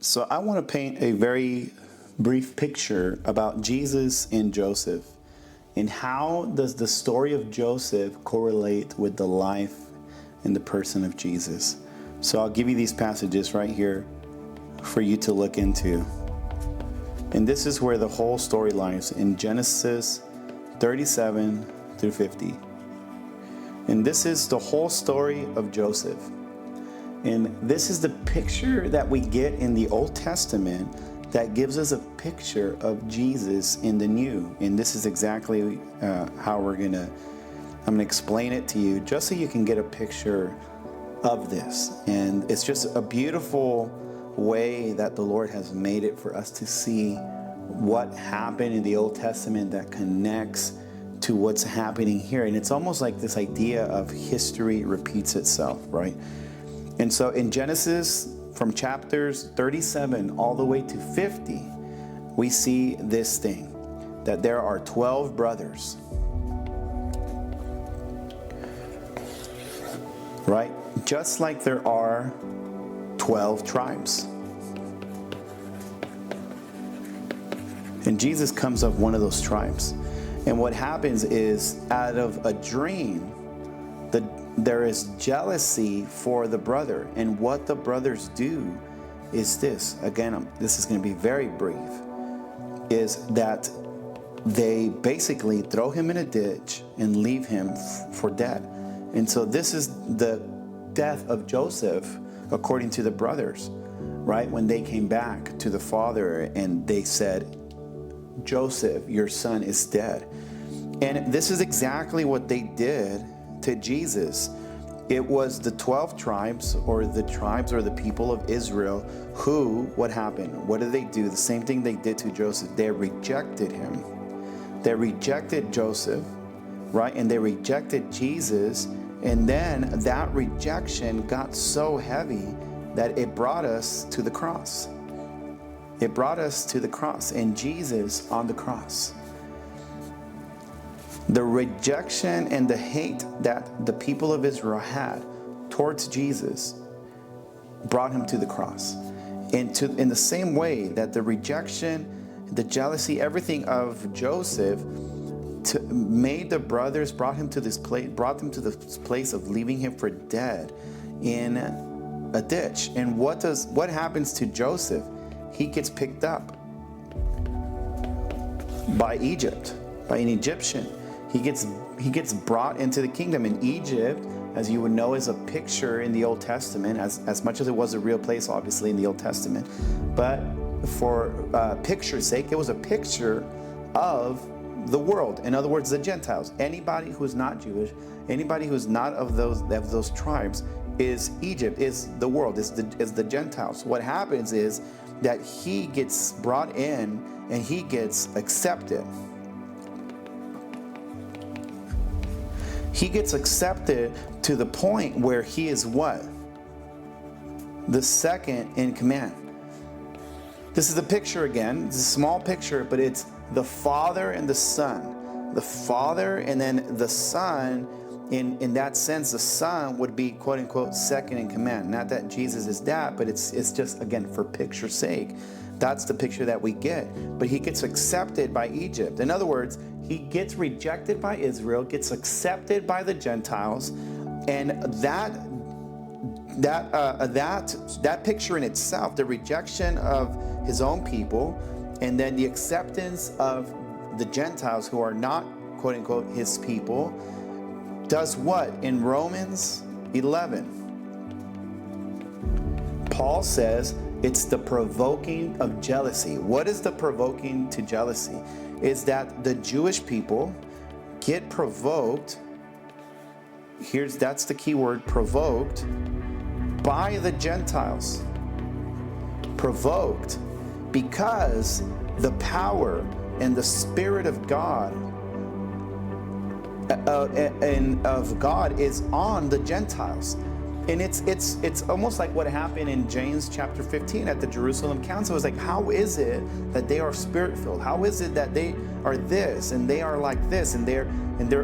So I want to paint a very brief picture about Jesus and Joseph, and how does the story of Joseph correlate with the life and the person of Jesus. So I'll give you these passages right here for you to look into. And this is where the whole story lies, in Genesis 37 through 50. And this is the whole story of Joseph. And this is the picture that we get in the Old Testament that gives us a picture of Jesus in the New. And this is exactly how I'm gonna explain it to you, just so you can get a picture of this. And it's just a beautiful way that the Lord has made it for us to see what happened in the Old Testament that connects to what's happening here. And it's almost like this idea of history repeats itself, right? And so in Genesis, from chapters 37 all the way to 50, we see this thing, that there are 12 brothers, right? Just like there are 12 tribes. And Jesus comes of one of those tribes. And what happens is, out of a dream, there is jealousy for the brother. And what the brothers do is this. Again, this is going to be very brief. Is that they basically throw him in a ditch and leave him for dead. And so this is the death of Joseph, according to the brothers, right? When they came back to the father and they said, Joseph, your son is dead. And this is exactly what they did to Jesus. It was the 12 tribes, or the people of Israel who, what happened? What did they do? The same thing they did to Joseph. They rejected him. They rejected Joseph, right? And they rejected Jesus. And then that rejection got so heavy that it brought us to the cross. It brought us to the cross, and Jesus on the cross. The rejection and the hate that the people of Israel had towards Jesus brought him to the cross. In the same way that the rejection, the jealousy, everything of Joseph made the brothers, brought them to this place of leaving him for dead in a ditch. And what happens to Joseph? He gets picked up by Egypt, by an Egyptian. He gets brought into the kingdom. And Egypt, as you would know, is a picture in the Old Testament, as much as it was a real place, obviously, in the Old Testament. But for picture's sake, it was a picture of the world. In other words, the Gentiles. Anybody who's not Jewish, anybody who's not of those tribes, is Egypt, is the world, is the Gentiles. What happens is that he gets brought in and he gets accepted. He gets accepted to the point where he is what? The second in command. This is the picture again. It's a small picture, but it's the Father and the Son. The Father and then the Son. In that sense, the Son would be, quote unquote, second in command. Not that Jesus is that, but it's just, again, for picture's sake. That's the picture that we get. But he gets accepted by Egypt. In other words, he gets rejected by Israel, gets accepted by the Gentiles, and that picture in itself, the rejection of his own people, and then the acceptance of the Gentiles who are not, quote unquote, his people, does what? In Romans 11, Paul says it's the provoking of jealousy. What is the provoking to jealousy? Is that the Jewish people get provoked, that's the key word, provoked, by the Gentiles. Provoked because the power and the Spirit of God and of God is on the Gentiles. And it's almost like what happened in James chapter 15 at the Jerusalem Council. It's like, how is it that they are spirit-filled? How is it that they are this and they are like this, and they're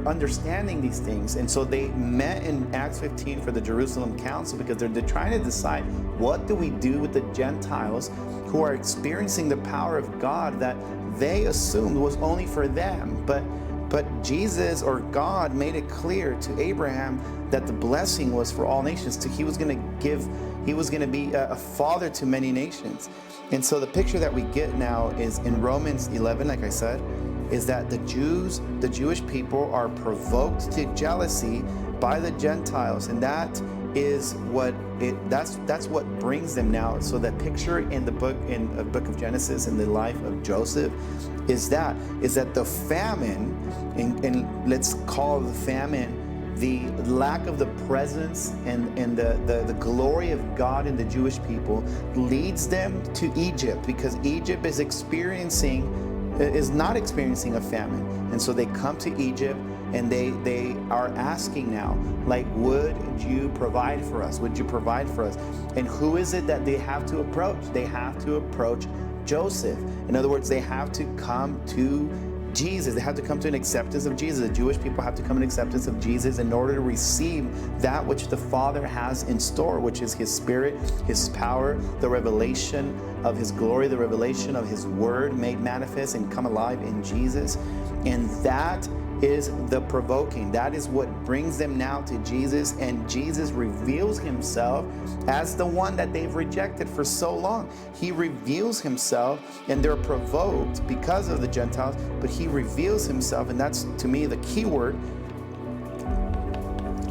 understanding these things? And so they met in Acts 15 for the Jerusalem Council, because they're trying to decide, what do we do with the Gentiles who are experiencing the power of God that they assumed was only for them? But Jesus, or God, made it clear to Abraham that the blessing was for all nations. He was going to be a father to many nations. And so the picture that we get now is in Romans 11, like I said, is that the Jewish people are provoked to jealousy by the Gentiles, and that's what brings them now. So that picture in the book of Genesis, in the life of Joseph, is that the famine, and let's call the famine the lack of the presence and the glory of God in the Jewish people, leads them to Egypt, because Egypt is not experiencing a famine. And so they come to Egypt, and they are asking now, like, would you provide for us? Would you provide for us? And who is it that they have to approach? They have to approach Joseph. In other words, they have to come to Jesus. They have to come to an acceptance of Jesus. The Jewish people have to come to an acceptance of Jesus in order to receive that which the Father has in store, which is His Spirit, His power, the revelation of His glory, the revelation of His Word made manifest and come alive in Jesus. And that is the provoking. That is what brings them now to Jesus, and Jesus reveals Himself as the one that they've rejected for so long. He reveals Himself, and they're provoked because of the Gentiles, but He reveals Himself, and that's, to me, the key word.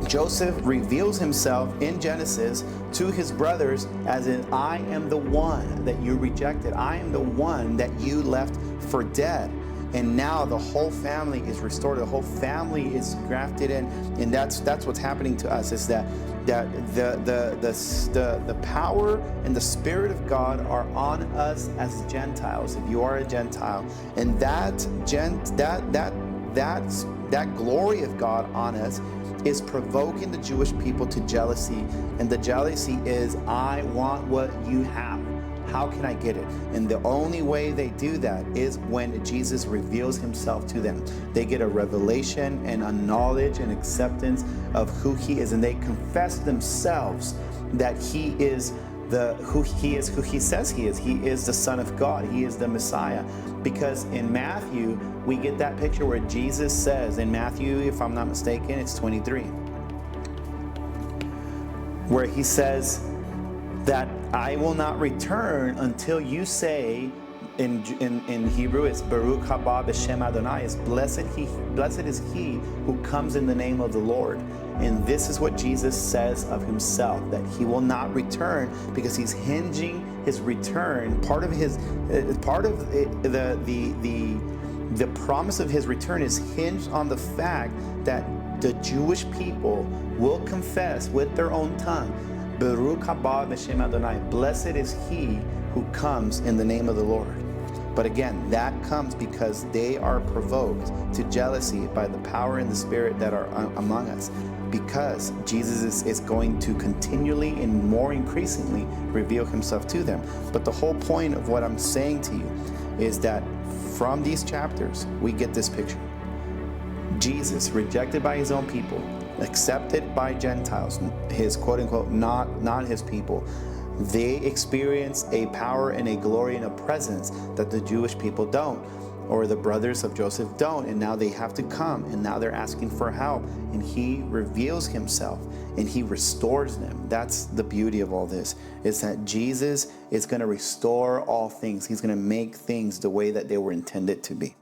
Joseph reveals himself in Genesis to his brothers as in, I am the one that you rejected. I am the one that you left for dead. And now the whole family is restored. The whole family is grafted in, and that's what's happening to us. Is that the power and the Spirit of God are on us as Gentiles. If you are a Gentile, and that glory of God on us is provoking the Jewish people to jealousy, and the jealousy is, I want what you have. How can I get it? And the only way they do that is when Jesus reveals Himself to them. They get a revelation and a knowledge and acceptance of who He is, and they confess themselves that He is who He says He is. He is the Son of God. He is the Messiah. Because in Matthew, we get that picture where Jesus says, in Matthew, if I'm not mistaken, it's 23, where He says that I will not return until you say, in Hebrew it's Baruch haba b'shem Adonai, is blessed is he who comes in the name of the Lord. And this is what Jesus says of Himself, that He will not return, because He's hinging His return. Part of the promise of His return is hinged on the fact that the Jewish people will confess with their own tongue, Baruch haba b'shem Adonai, blessed is he who comes in the name of the Lord. But again, that comes because they are provoked to jealousy by the power and the Spirit that are among us, because Jesus is going to continually and more increasingly reveal Himself to them. But the whole point of what I'm saying to you is that from these chapters, we get this picture. Jesus, rejected by His own people, accepted by Gentiles, His quote-unquote not His people, they experience a power and a glory and a presence that the Jewish people don't, or the brothers of Joseph don't, and now they have to come, and now they're asking for help, and He reveals Himself, and He restores them. That's the beauty of all this, is that Jesus is going to restore all things. He's going to make things the way that they were intended to be.